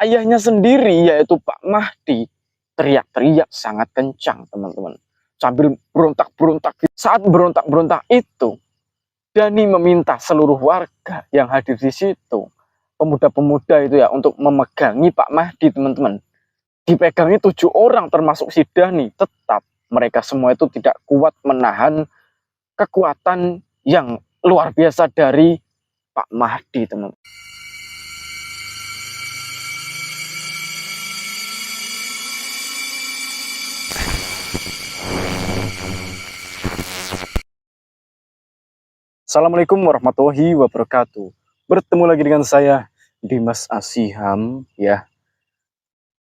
ayahnya sendiri yaitu Pak Mahdi teriak-teriak sangat kencang, teman-teman, sambil berontak-berontak. Saat berontak-berontak itu, Dhani meminta seluruh warga yang hadir di situ, pemuda-pemuda itu ya, untuk memegangi Pak Mahdi, teman-teman. Dipegangi 7 orang termasuk si Dhani. Tetap mereka semua itu tidak kuat menahan kekuatan yang luar biasa dari Pak Mahdi, teman-teman. Assalamualaikum warahmatullahi wabarakatuh. Bertemu lagi dengan saya, Dimas Asiham, ya.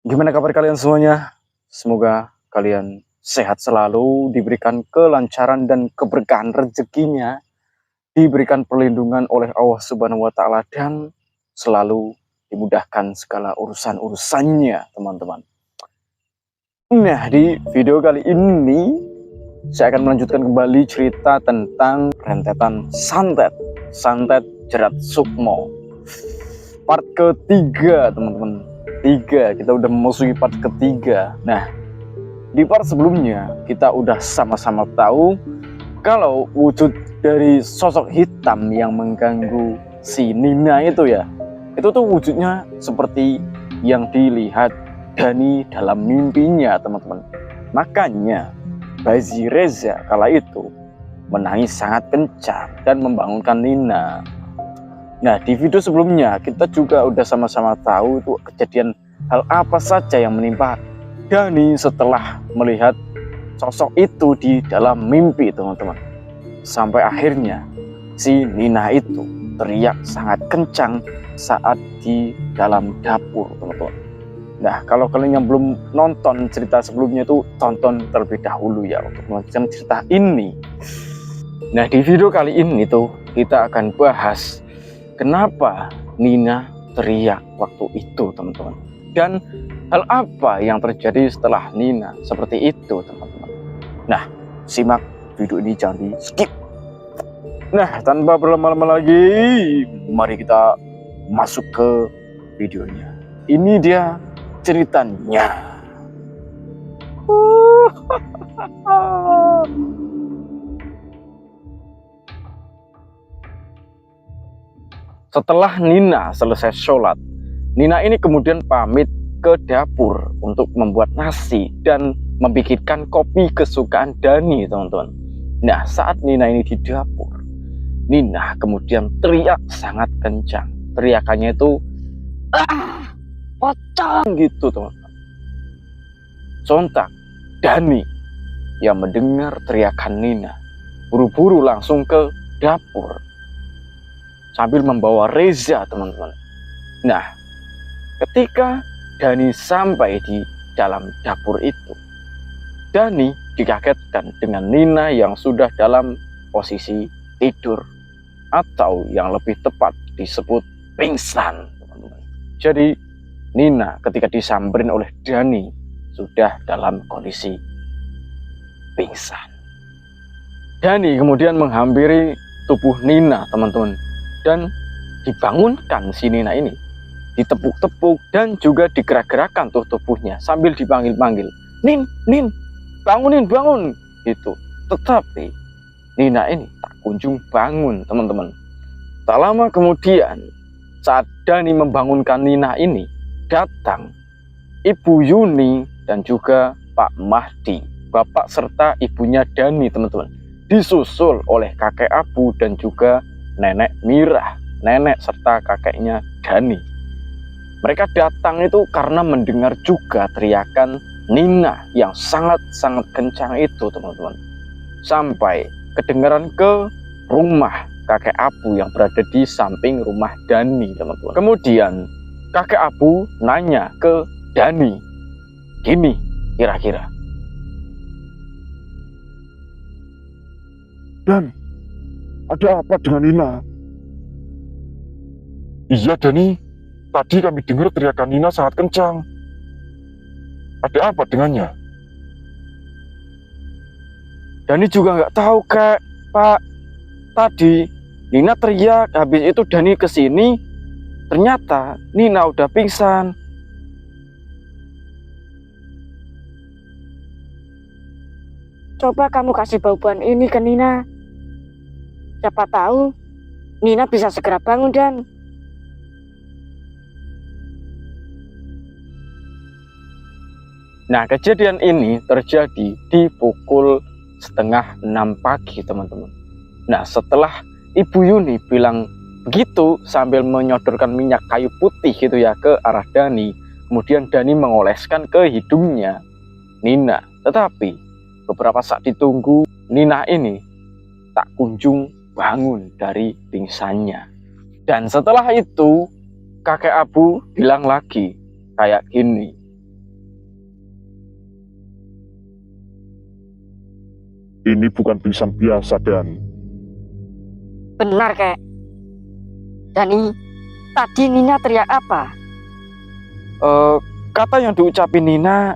Gimana kabar kalian semuanya? Semoga kalian sehat selalu, diberikan kelancaran dan keberkahan rezekinya, diberikan perlindungan oleh Allah Subhanahu wa Ta'ala, dan selalu dimudahkan segala urusan-urusannya, teman-teman. Nah, di video kali ini saya akan melanjutkan kembali cerita tentang rentetan Santet Jerat Sukmo. Part ketiga, teman-teman. Kita udah memasuki part ketiga. Nah, di part sebelumnya kita udah sama-sama tahu kalau wujud dari sosok hitam yang mengganggu si Nina itu ya, itu tuh wujudnya seperti yang dilihat Dhani dalam mimpinya, teman-teman. Makanya Bazi Reza kala itu menangis sangat kencang dan membangunkan Nina. Nah, di video sebelumnya kita juga udah sama-sama tahu itu kejadian hal apa saja yang menimpa Dhani setelah melihat sosok itu di dalam mimpi, teman-teman. Sampai akhirnya si Nina itu teriak sangat kencang saat di dalam dapur, teman-teman. Nah, kalau kalian yang belum nonton cerita sebelumnya itu tonton terlebih dahulu ya untuk melanjutkan cerita ini. Nah, di video kali ini tuh kita akan bahas kenapa Nina teriak waktu itu, teman-teman. Dan hal apa yang terjadi setelah Nina seperti itu, teman-teman. Nah, simak video ini, jangan di skip. Nah, tanpa berlama-lama lagi, mari kita masuk ke videonya. Ini dia ceritanya. Setelah Nina selesai sholat, Nina ini kemudian pamit ke dapur untuk membuat nasi dan membikinkan kopi kesukaan Dhani, teman-teman. Nah, saat Nina ini di dapur, Nina kemudian teriak sangat kencang. Teriakannya itu pocong gitu, teman-teman. Sontak Dhani yang mendengar teriakan Nina buru-buru langsung ke dapur sambil membawa Reza, teman-teman. Nah, ketika Dhani sampai di dalam dapur itu, Dhani dikagetkan dengan Nina yang sudah dalam posisi tidur, atau yang lebih tepat disebut pingsan, teman-teman. Jadi Nina ketika disamperin oleh Dhani sudah dalam kondisi pingsan. Dhani kemudian menghampiri tubuh Nina, teman-teman, dan dibangunkan si Nina ini, ditepuk-tepuk dan juga digerak-gerakkan tubuhnya sambil dipanggil-panggil, "Nin, Nin, bangun gitu. Tetapi Nina ini tak kunjung bangun, teman-teman. Tak lama kemudian, saat Dhani membangunkan Nina ini, datang Ibu Yuni dan juga Pak Mahdi, bapak serta ibunya Dhani, teman-teman, disusul oleh kakek Abu dan juga nenek Mirah, nenek serta kakeknya Dhani. Mereka datang itu karena mendengar juga teriakan Nina yang sangat-sangat kencang itu, teman-teman. Sampai kedengaran ke rumah kakek Abu yang berada di samping rumah Dhani, teman-teman. Kemudian kakek Abu nanya ke Dhani, gini kira-kira, "Dan, ada apa dengan Nina?" "Iya, Dhani. Tadi kami dengar teriakan Nina sangat kencang. Ada apa dengannya?" Dhani juga nggak tahu, Kak. Pak, tadi Nina teriak, habis itu Dhani kesini, ternyata Nina udah pingsan. Coba kamu kasih bau-bauan ini ke Nina. Siapa tahu Nina bisa segera bangun dan... Nah, kejadian ini terjadi di pukul 5:30 pagi, teman-teman. Nah, setelah Ibu Yuni bilang begitu sambil menyodorkan minyak kayu putih gitu ya ke arah Dani, kemudian Dani mengoleskan ke hidungnya Nina. Tetapi beberapa saat ditunggu, Nina ini tak kunjung bangun dari pingsannya. Dan setelah itu, kakek Abu bilang lagi kayak gini. Ini bukan pingsan biasa, Dan. Benar, Kek. Dani, tadi Nina teriak apa? Kata yang diucapin Nina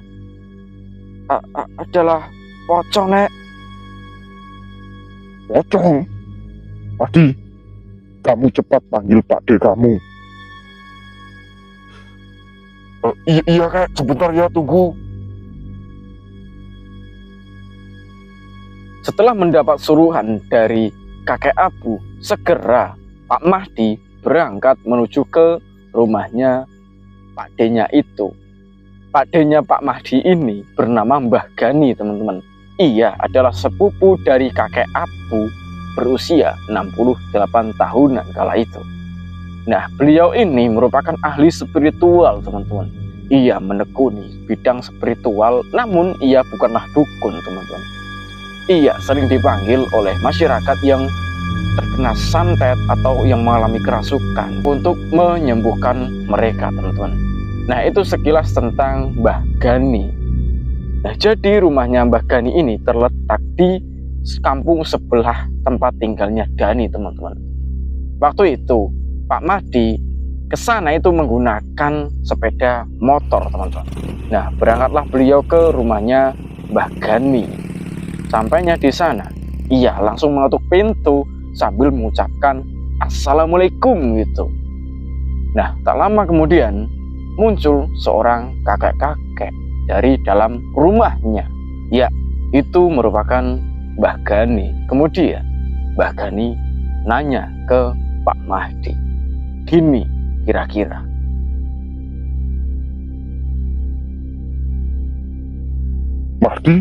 adalah pocong, Nek. Pocong. Padi, kamu cepat panggil Pak D kamu. Iya kek, sebentar ya, tunggu. Setelah mendapat suruhan dari kakek Abu, segera Pak Mahdi berangkat menuju ke rumahnya Pak D-nya itu. Pak D-nya Pak Mahdi ini bernama Mbah Gani, teman-teman. Ia adalah sepupu dari kakek Abu berusia 68 tahunan kala itu. Nah, beliau ini merupakan ahli spiritual, teman-teman. Ia menekuni bidang spiritual, namun ia bukanlah dukun, teman-teman. Ia sering dipanggil oleh masyarakat yang terkena santet atau yang mengalami kerasukan untuk menyembuhkan mereka, teman-teman. Nah, itu sekilas tentang Mbah Gani. Nah, jadi rumahnya Mbah Gani ini terletak di kampung sebelah tempat tinggalnya Dani, teman-teman. Waktu itu Pak Mahdi ke sana itu menggunakan sepeda motor, teman-teman. Nah, berangkatlah beliau ke rumahnya Mbah Gani. Sampainya di sana, ia langsung mengetuk pintu sambil mengucapkan Assalamualaikum gitu. Nah, tak lama kemudian muncul seorang kakek-kakek dari dalam rumahnya. Ya, itu merupakan Mbah Gani. Kemudian Mbah Gani nanya ke Pak Mahdi, gini kira-kira. Mahdi,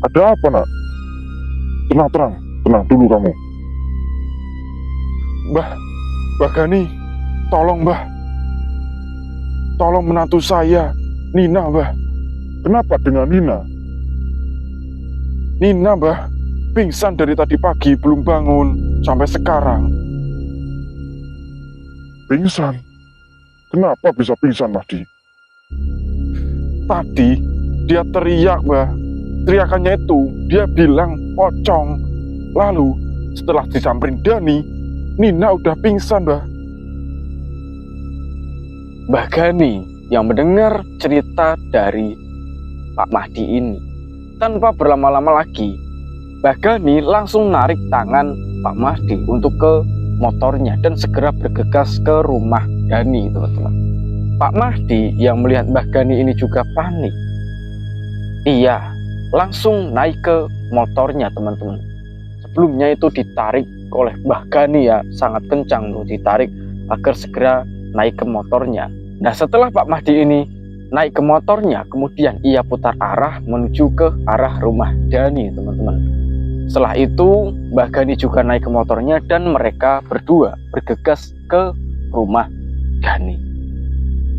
ada apa, nak? Tenang dulu kamu. Mbah Gani, tolong Mbah. Tolong menantu saya, Nina, Mbah. Kenapa dengan Nina? Nina, Mbah, pingsan dari tadi pagi, belum bangun sampai sekarang. Pingsan? Kenapa bisa pingsan, Mahdi? Tadi dia teriak, Mbah. Teriakannya itu dia bilang pocong. Lalu setelah disamperin Dani, Nina udah pingsan, Mbah. Mbah Gani yang mendengar cerita dari Pak Mahdi ini, tanpa berlama-lama lagi, Mbah Gani langsung narik tangan Pak Mahdi untuk ke motornya dan segera bergegas ke rumah Dani, teman-teman. Pak Mahdi yang melihat Mbah Gani ini juga panik. Ia langsung naik ke motornya, teman-teman. Sebelumnya itu ditarik oleh Mbah Gani ya, sangat kencang tuh ditarik agar segera naik ke motornya. Nah, setelah Pak Mahdi ini naik ke motornya, kemudian ia putar arah menuju ke arah rumah Dani, teman-teman. Setelah itu Mbah Gani juga naik ke motornya dan mereka berdua bergegas ke rumah Dani.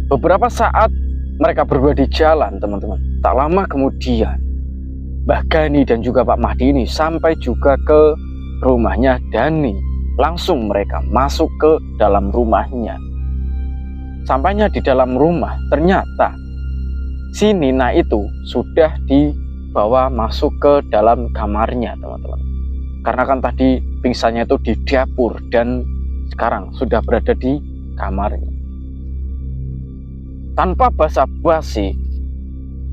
Beberapa saat mereka berdua di jalan, teman-teman. Tak lama kemudian Mbah Gani dan juga Pak Mahdi ini sampai juga ke rumahnya Dani. Langsung mereka masuk ke dalam rumahnya. Sampainya di dalam rumah, ternyata si Nina itu sudah dibawa masuk ke dalam kamarnya, teman-teman. Karena kan tadi pingsannya itu di dapur dan sekarang sudah berada di kamarnya. Tanpa basa-basi,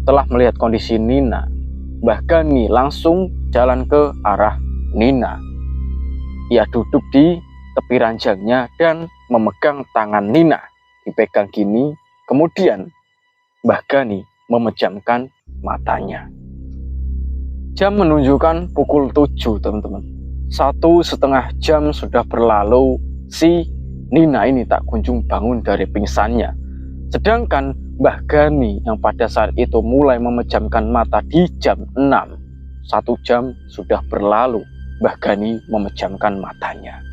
setelah melihat kondisi Nina, Mbah Gani langsung jalan ke arah Nina. Ia duduk di tepi ranjangnya dan memegang tangan Nina. Dipegang gini, kemudian Mbah Gani memejamkan matanya. Jam menunjukkan pukul 7, teman-teman. 1,5 jam sudah berlalu, si Nina ini tak kunjung bangun dari pingsannya. Sedangkan Mbah Gani yang pada saat itu mulai memejamkan mata di jam 6. 1 jam sudah berlalu, Mbah Gani memejamkan matanya.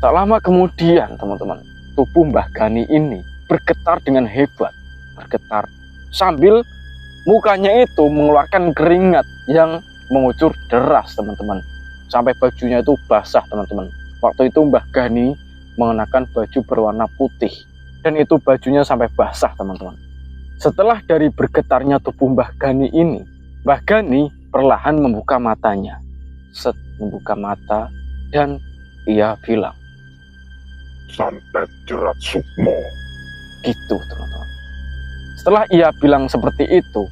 Tak lama kemudian, teman-teman, tubuh Mbah Gani ini bergetar dengan hebat. Bergetar sambil mukanya itu mengeluarkan keringat yang mengucur deras, teman-teman. Sampai bajunya itu basah, teman-teman. Waktu itu Mbah Gani mengenakan baju berwarna putih. Dan itu bajunya sampai basah, teman-teman. Setelah dari bergetarnya tubuh Mbah Gani ini, Mbah Gani perlahan membuka matanya. Membuka mata dan ia bilang, Santet Jerat Sukmo. gitu, teman-teman. Setelah ia bilang seperti itu,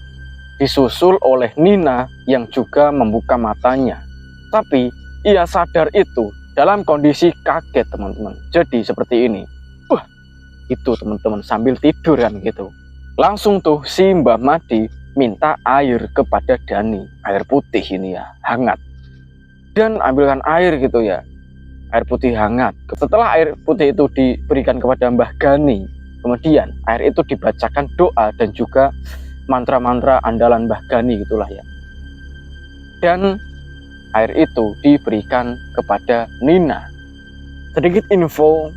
disusul oleh Nina yang juga membuka matanya. Tapi ia sadar itu dalam kondisi kaget, teman-teman. Jadi seperti ini. Wah, itu teman-teman, sambil tidur kan gitu. Langsung tuh si Mbah Madi minta air kepada Dani. Air putih ini ya, hangat. Dan ambilkan air gitu ya. Air putih hangat. Setelah air putih itu diberikan kepada Mbah Gani, kemudian air itu dibacakan doa dan juga mantra-mantra andalan Mbah Gani gitulah ya. Dan air itu diberikan kepada Nina. Sedikit info,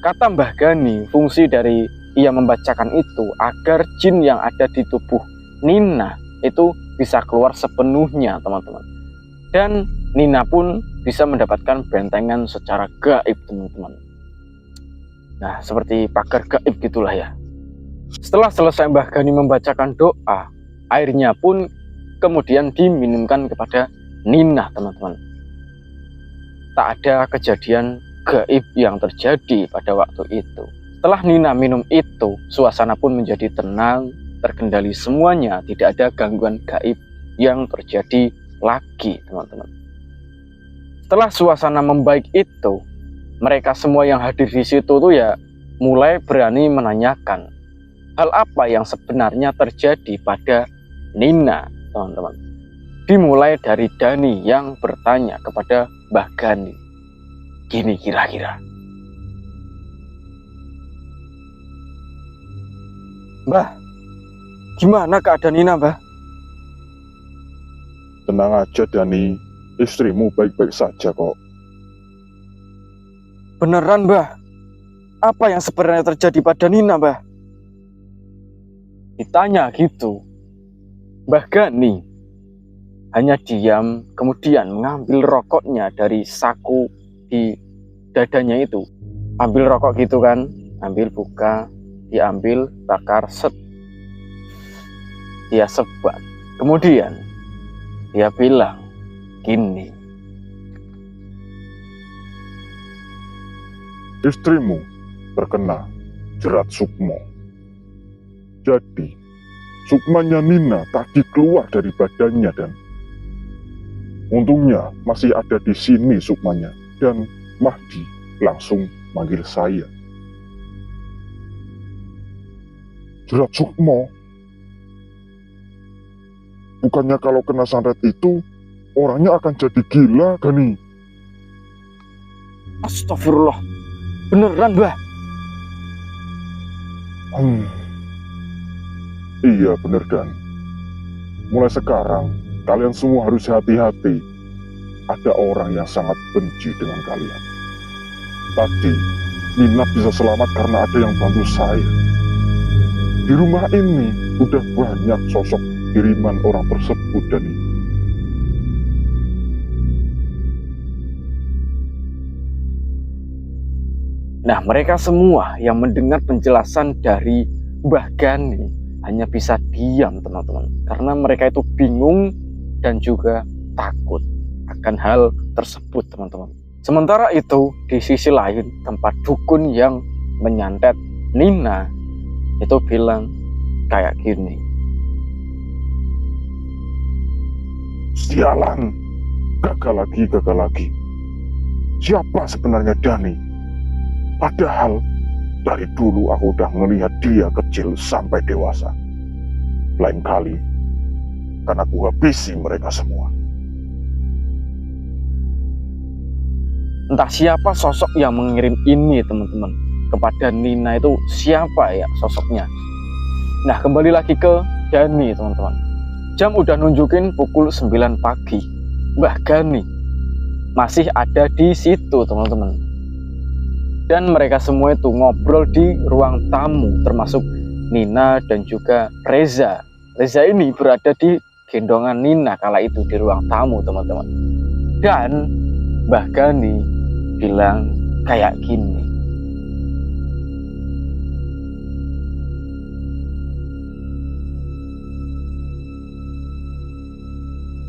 kata Mbah Gani, fungsi dari ia membacakan itu agar jin yang ada di tubuh Nina itu bisa keluar sepenuhnya, teman-teman. Dan Nina pun bisa mendapatkan bentengan secara gaib, teman-teman. Nah, seperti pagar gaib gitulah ya. Setelah selesai Mbah Gani membacakan doa, airnya pun kemudian diminumkan kepada Nina, teman-teman. Tak ada kejadian gaib yang terjadi pada waktu itu. Setelah Nina minum itu, suasana pun menjadi tenang, terkendali semuanya, tidak ada gangguan gaib yang terjadi lagi, teman-teman. Setelah suasana membaik itu, mereka semua yang hadir di situ tuh ya mulai berani menanyakan hal apa yang sebenarnya terjadi pada Nina, teman-teman. Dimulai dari Dani yang bertanya kepada Mbah Gani. Gini kira-kira, Mbah, gimana keadaan Nina, Mbah? Tenang aja Dani, istrimu baik-baik saja kok. Beneran, Mbah? Apa yang sebenarnya terjadi pada Nina, Mbah? Ditanya gitu, Mbah Gani hanya diam, kemudian mengambil rokoknya dari saku di dadanya itu. Ambil rokok gitu kan, ambil buka, diambil, bakar, set. Dia sebat. Kemudian dia bilang gini, Istrimu terkena Jerat Sukmo. Jadi, sukmanya Nina tadi keluar dari badannya dan untungnya masih ada di sini sukmanya. Dan Mahdi langsung manggil saya. Jerat Sukmo? Bukannya kalau kena santet itu, orangnya akan jadi gila, Gani? astagfirullah, beneran, Mbah? Iya bener Dan. Mulai sekarang, kalian semua harus hati-hati. Ada orang yang sangat benci dengan kalian. Tadi, Nina bisa selamat karena ada yang bantu saya. Di rumah ini, udah banyak sosok kiriman orang tersebut, Dani. Nah, mereka semua yang mendengar penjelasan dari Mbah Gani hanya bisa diam, teman-teman. Karena mereka itu bingung dan juga takut akan hal tersebut, teman-teman. Sementara itu, di sisi lain, tempat dukun yang menyantet Nina itu bilang kayak gini. Sialan, gagal lagi. Siapa sebenarnya Dani? Padahal dari dulu aku udah ngelihat dia kecil sampai dewasa. Lain kali, akan aku habisi mereka semua. Entah siapa sosok yang mengirim ini teman-teman kepada Nina, itu siapa ya sosoknya. Nah, kembali lagi ke Dani teman-teman. Jam udah nunjukin pukul 9 pagi. Mbah Gani masih ada di situ teman-teman. Dan mereka semua itu ngobrol di ruang tamu, termasuk Nina dan juga Reza. Reza ini berada di gendongan Nina kala itu di ruang tamu teman-teman. Dan Mbah Gani bilang kayak gini.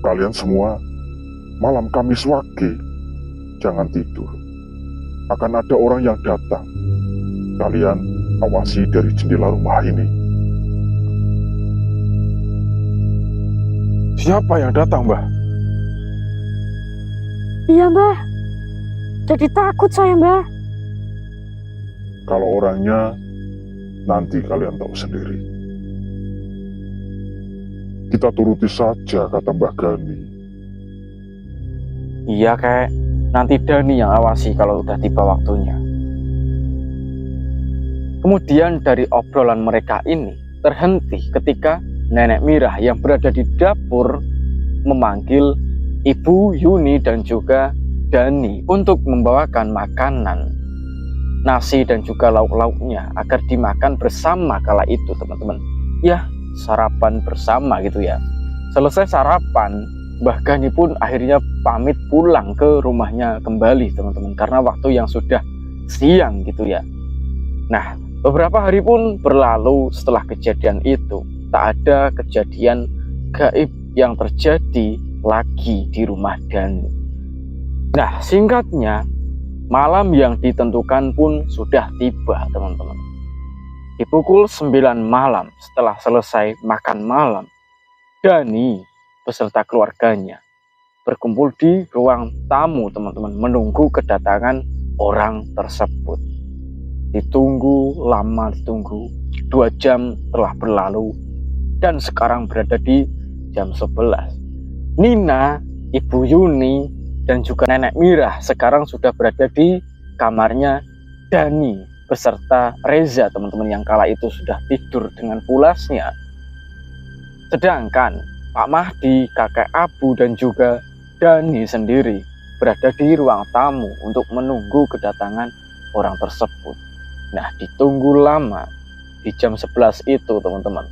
Kalian semua, malam Kamis Wage, jangan tidur. Akan ada orang yang datang. Kalian awasi dari jendela rumah ini. Siapa yang datang, Mbah? Iya, Mbah. Jadi takut saya, Mbah. Kalau orangnya, nanti kalian tahu sendiri. Kita turuti saja kata Mbah Gani. Iya kayak nanti Dani yang awasi kalau udah tiba waktunya. Kemudian dari obrolan mereka ini terhenti ketika Nenek Mirah yang berada di dapur memanggil Ibu Yuni dan juga Dani untuk membawakan makanan, nasi dan juga lauk-lauknya agar dimakan bersama kala itu teman-teman. Ya, sarapan bersama gitu ya. Selesai sarapan, Mbah Gani pun akhirnya pamit pulang ke rumahnya kembali teman-teman, karena waktu yang sudah siang gitu ya. Nah, beberapa hari pun berlalu setelah kejadian itu. Tak ada kejadian gaib yang terjadi lagi di rumah Dani. Nah, singkatnya, malam yang ditentukan pun sudah tiba teman-teman. Di pukul 9 malam setelah selesai makan malam, Dani beserta keluarganya berkumpul di ruang tamu teman-teman, menunggu kedatangan orang tersebut. Ditunggu lama, ditunggu 2 jam telah berlalu dan sekarang berada di jam 11. Nina, Ibu Yuni dan juga Nenek Mirah sekarang sudah berada di kamarnya Dani beserta Reza teman-teman, yang kala itu sudah tidur dengan pulasnya. Sedangkan Pak Mahdi, kakek Abu dan juga Dani sendiri berada di ruang tamu untuk menunggu kedatangan orang tersebut. Nah, ditunggu lama. Di jam 11 itu teman-teman,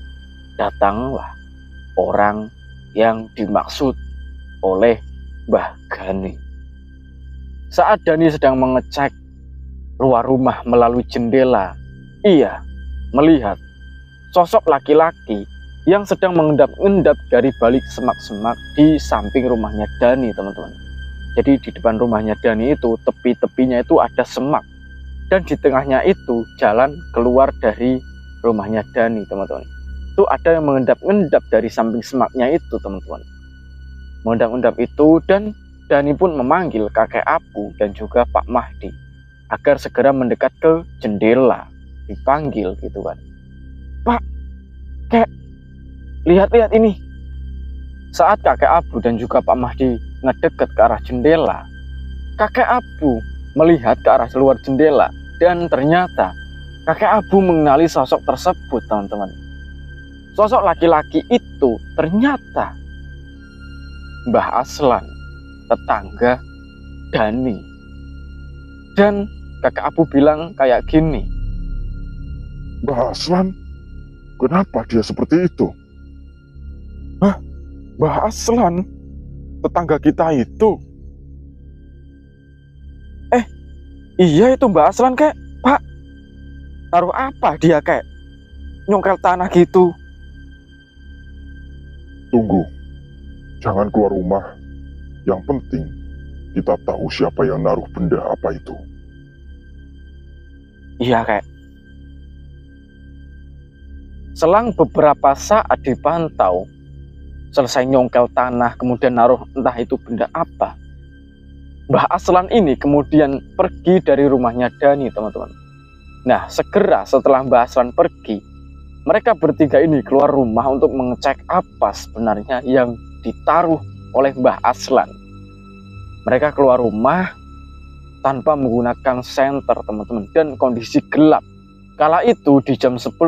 datanglah orang yang dimaksud oleh Mbah Gani. Saat Dani sedang mengecek luar rumah melalui jendela, ia melihat sosok laki-laki yang sedang mengendap-endap dari balik semak-semak di samping rumahnya Dani teman-teman. Jadi di depan rumahnya Dani itu, tepi-tepinya itu ada semak, dan di tengahnya itu jalan keluar dari rumahnya Dani teman-teman. Itu ada yang mengendap-endap dari samping semaknya itu teman-teman. Mengendap-endap itu, dan Dani pun memanggil kakek Abu dan juga Pak Mahdi agar segera mendekat ke jendela. Dipanggil gitu kan. Pak, kek, lihat-lihat ini. Saat kakek Abu dan juga Pak Mahdi ngedekat ke arah jendela, kakek Abu melihat ke arah luar jendela dan ternyata kakek Abu mengenali sosok tersebut teman-teman. Sosok laki-laki itu ternyata Mbah Aslan, tetangga Dani. Dan kakek Abu bilang kayak gini. Mbah Aslan, kenapa dia seperti itu? Mbah Aslan, tetangga kita itu. Iya itu Mbah Aslan kek. Pak, taruh apa dia kek? Nyongkel tanah gitu. Tunggu, jangan keluar rumah. Yang penting, kita tahu siapa yang naruh benda apa itu. Iya kek. Selang beberapa saat dipantau, selesai nyongkel tanah, kemudian naruh entah itu benda apa, Mbah Aslan ini kemudian pergi dari rumahnya Dani teman-teman. Nah, segera setelah Mbah Aslan pergi, mereka bertiga ini keluar rumah untuk mengecek apa sebenarnya yang ditaruh oleh Mbah Aslan. Mereka keluar rumah tanpa menggunakan senter, teman-teman, dan kondisi gelap. Kala itu di jam 11,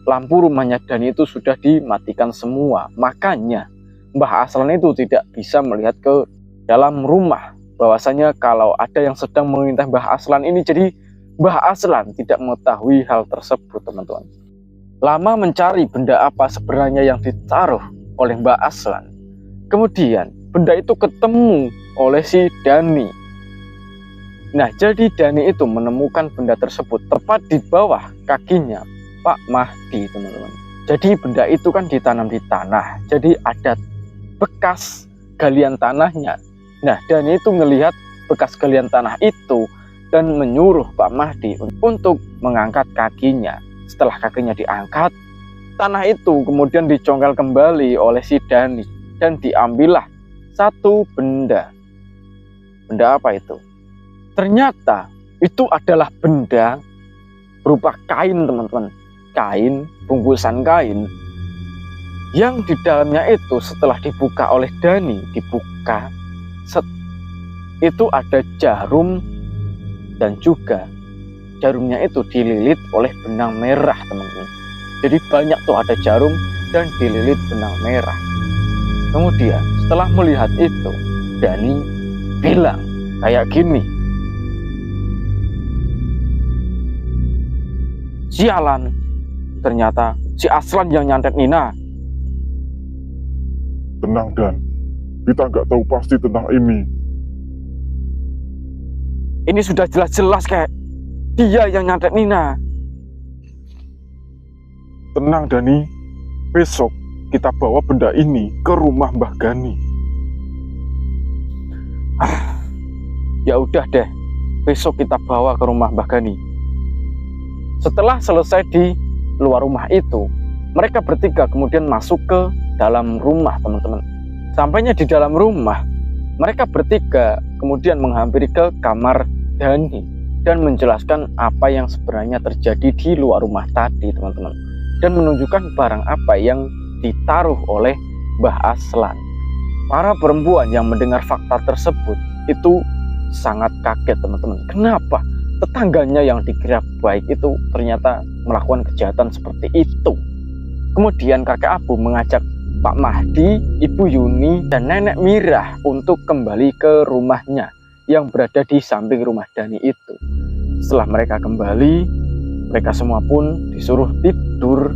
lampu rumahnya Dani itu sudah dimatikan semua. Makanya Mbah Aslan itu tidak bisa melihat ke dalam rumah. Bahwasanya kalau ada yang sedang mengintai Mbah Aslan ini, jadi Mbah Aslan tidak mengetahui hal tersebut, teman-teman. Lama mencari benda apa sebenarnya yang ditaruh oleh Mbah Aslan. Kemudian benda itu ketemu oleh si Dani. Nah, jadi Dani itu menemukan benda tersebut tepat di bawah kakinya Pak Mahdi, teman-teman. Jadi benda itu kan ditanam di tanah, jadi ada bekas galian tanahnya. Nah, Dani itu melihat bekas galian tanah itu dan menyuruh Pak Mahdi untuk mengangkat kakinya. Setelah kakinya diangkat, tanah itu kemudian dicongkel kembali oleh si Dani dan diambillah satu benda. Benda apa itu? Ternyata itu adalah benda berupa kain, teman-teman. Kain, bungkusan kain yang di dalamnya itu setelah dibuka oleh Dani, itu ada jarum dan juga jarumnya itu dililit oleh benang merah, teman-teman. Jadi banyak tuh ada jarum dan dililit benang merah. Kemudian setelah melihat itu, Dani bilang kayak gini, sialan, ternyata si Aslan yang nyantet Nina. Tenang Dan, kita nggak tahu pasti tentang ini. Ini sudah jelas-jelas kayak dia yang nyantet Nina. Tenang Dani, besok kita bawa benda ini ke rumah Mbah Gani. Ya udah deh, besok kita bawa ke rumah Mbah Gani. Setelah selesai di luar rumah itu, mereka bertiga kemudian masuk ke dalam rumah, teman-teman. Sampainya di dalam rumah, mereka bertiga kemudian menghampiri ke kamar Dani dan menjelaskan apa yang sebenarnya terjadi di luar rumah tadi, teman-teman, dan menunjukkan barang apa yang ditaruh oleh Mbah Aslan. Para perempuan yang mendengar fakta tersebut itu sangat kaget, teman-teman. Kenapa tetangganya yang dikira baik itu ternyata melakukan kejahatan seperti itu? Kemudian kakek Abu mengajak Pak Mahdi, Ibu Yuni, dan Nenek Mirah untuk kembali ke rumahnya yang berada di samping rumah Dani itu. Setelah mereka kembali, mereka semua pun disuruh tidur.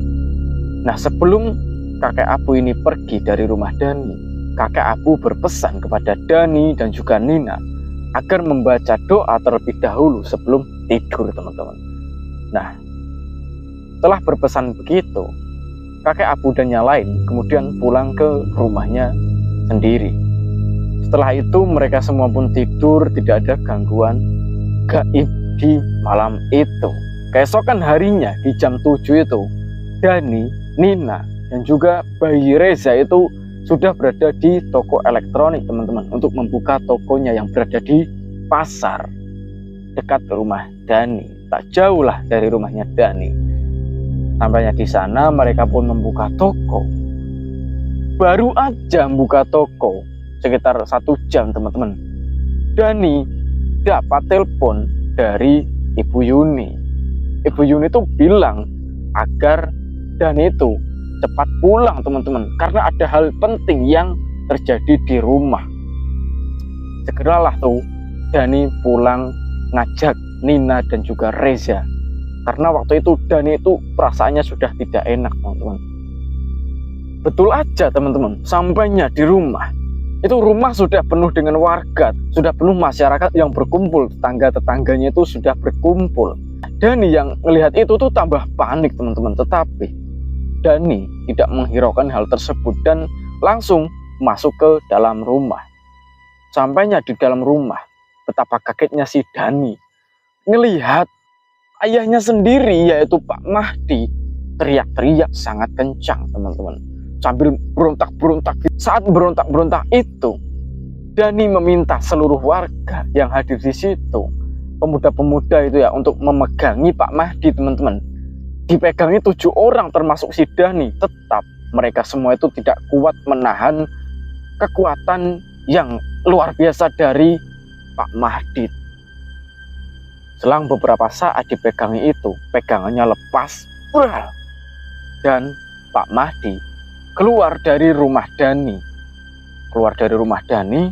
Nah, sebelum kakek Abu ini pergi dari rumah Dani, kakek Abu berpesan kepada Dani dan juga Nina agar membaca doa terlebih dahulu sebelum tidur, teman-teman. Nah, setelah berpesan begitu, kakek Abu dan yang lain kemudian pulang ke rumahnya sendiri. Setelah itu mereka semua pun tidur, tidak ada gangguan gaib di malam itu. Keesokan harinya di jam 7 itu, Dani, Nina, dan juga bayi Reza itu sudah berada di toko elektronik, teman-teman, untuk membuka tokonya yang berada di pasar dekat rumah Dani. Tak jauh lah dari rumahnya Dani. Sampainya di sana, mereka pun membuka toko. Baru aja membuka toko sekitar 1 jam, teman-teman, Dani dapat telepon dari Ibu Yuni. Ibu Yuni itu bilang agar Dani itu cepat pulang, teman-teman, karena ada hal penting yang terjadi di rumah. Segeralah tuh Dani pulang ngajak Nina dan juga Reza, karena waktu itu Dani itu perasaannya sudah tidak enak, teman-teman. Betul aja, teman-teman, sampainya di rumah itu, rumah sudah penuh dengan warga, sudah penuh masyarakat yang berkumpul, tetangga-tetangganya itu sudah berkumpul. Dani yang melihat itu tuh tambah panik, teman-teman, tetapi Dani tidak menghiraukan hal tersebut dan langsung masuk ke dalam rumah. Sampainya di dalam rumah, betapa kagetnya si Dani ngelihat ayahnya sendiri, yaitu Pak Mahdi, teriak-teriak sangat kencang, teman-teman, sambil berontak-berontak. Saat berontak-berontak itu, Dani meminta seluruh warga yang hadir di situ, pemuda-pemuda itu ya, untuk memegangi Pak Mahdi, teman-teman, dipegangi 7 orang termasuk si Dani, tetap mereka semua itu tidak kuat menahan kekuatan yang luar biasa dari Pak Mahdi. Selang beberapa saat dipegangi itu, pegangannya lepas, dan Pak Mahdi keluar dari rumah Dani. Keluar dari rumah Dani,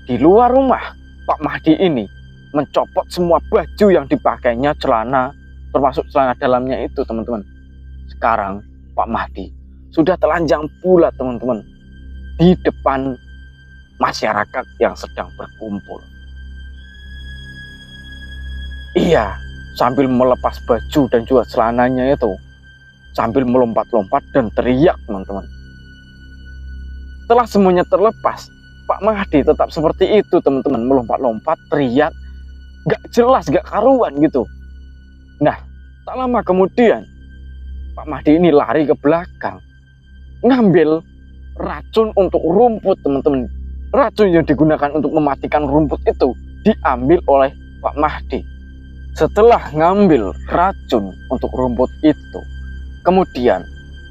di luar rumah Pak Mahdi ini mencopot semua baju yang dipakainya, celana, termasuk celana dalamnya itu, teman-teman. Sekarang Pak Mahdi sudah telanjang bulat, teman-teman, di depan masyarakat yang sedang berkumpul. Iya, sambil melepas baju dan juga celananya itu, sambil melompat-lompat dan teriak, teman-teman. Setelah semuanya terlepas, Pak Mahdi tetap seperti itu, teman-teman, melompat-lompat, teriak, gak jelas, gak karuan gitu. Nah, tak lama kemudian Pak Mahdi ini lari ke belakang, ngambil racun untuk rumput, teman-teman. Racun yang digunakan untuk mematikan rumput itu diambil oleh Pak Mahdi. Setelah ngambil racun untuk rumput itu, kemudian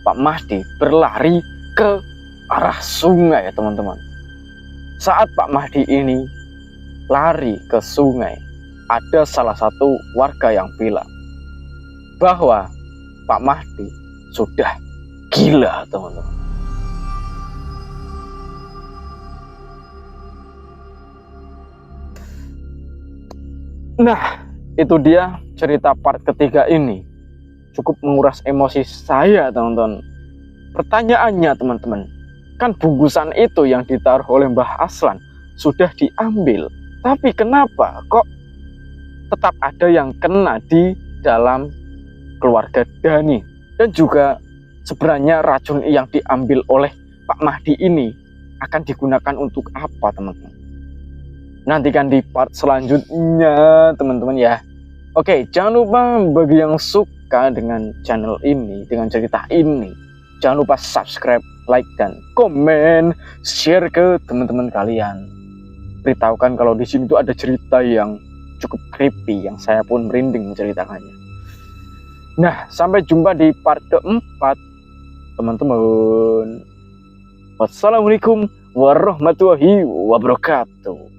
Pak Mahdi berlari ke arah sungai, teman-teman. Saat Pak Mahdi ini lari ke sungai, ada salah satu warga yang bilang bahwa Pak Mahdi sudah gila, teman-teman. Nah, itu dia cerita part ketiga ini. Cukup menguras emosi saya, teman-teman. Pertanyaannya, teman-teman, kan bungkusan itu yang ditaruh oleh Mbah Aslan sudah diambil, tapi kenapa kok tetap ada yang kena di dalam keluarga Dani? Dan juga sebenarnya racun yang diambil oleh Pak Mahdi ini akan digunakan untuk apa, teman-teman? Nantikan di part selanjutnya, teman-teman ya. Oke, jangan lupa bagi yang suka dengan channel ini, dengan cerita ini, jangan lupa subscribe, like, dan komen, share ke teman-teman kalian. Beritahukan kalau di sini tuh ada cerita yang cukup creepy, yang saya pun merinding menceritakannya. Nah, sampai jumpa di part keempat, teman-teman. Wassalamualaikum warahmatullahi wabarakatuh.